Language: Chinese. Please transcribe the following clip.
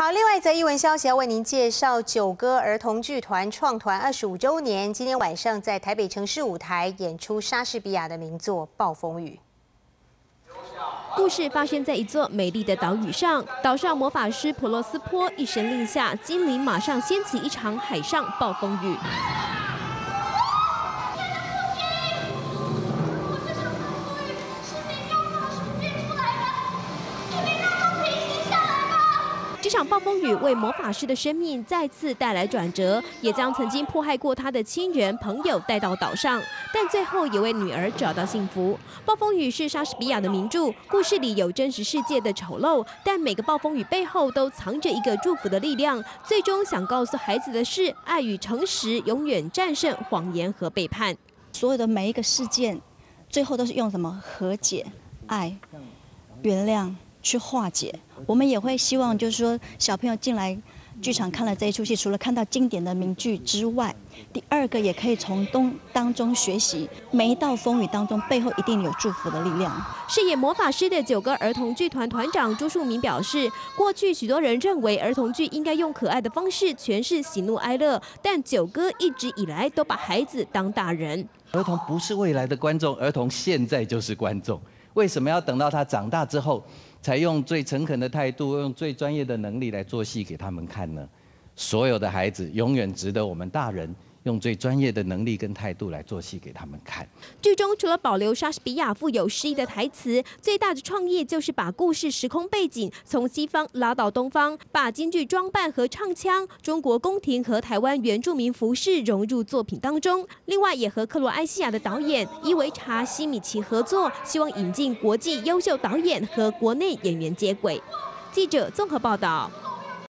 好，另外一则艺文消息要为您介绍，九歌儿童剧团创团25周年，今天晚上在台北城市舞台演出莎士比亚的名作《暴风雨》。故事发生在一座美丽的岛屿上，岛上魔法师普洛斯坡一声令下，精灵马上掀起一场海上暴风雨。 这场暴风雨为魔法师的生命再次带来转折，也将曾经迫害过他的亲人朋友带到岛上，但最后也为女儿找到幸福。暴风雨是莎士比亚的名著，故事里有真实世界的丑陋，但每个暴风雨背后都藏着一个祝福的力量。最终想告诉孩子的是，爱与诚实永远战胜谎言和背叛。所有的每一个事件，最后都是用什么和解、爱、原谅。 去化解，我们也会希望，就是说小朋友进来剧场看了这一出戏，除了看到经典的名句之外，第二个也可以从当中学习，每一道风雨当中背后一定有祝福的力量。饰演魔法师的九歌儿童剧团团长朱树明表示，过去许多人认为儿童剧应该用可爱的方式诠释喜怒哀乐，但九歌一直以来都把孩子当大人。儿童不是未来的观众，儿童现在就是观众。为什么要等到他长大之后？ 才用最诚恳的态度，用最专业的能力来做戏给他们看呢？所有的孩子永远值得我们大人用最专业的能力跟态度来做戏给他们看。剧中除了保留莎士比亚富有诗意的台词，最大的创意就是把故事时空背景从西方拉到东方，把京剧装扮和唱腔、中国宫廷和台湾原住民服饰融入作品当中。另外，也和克罗埃西亚的导演伊维查西米奇合作，希望引进国际优秀导演和国内演员接轨。记者综合报道。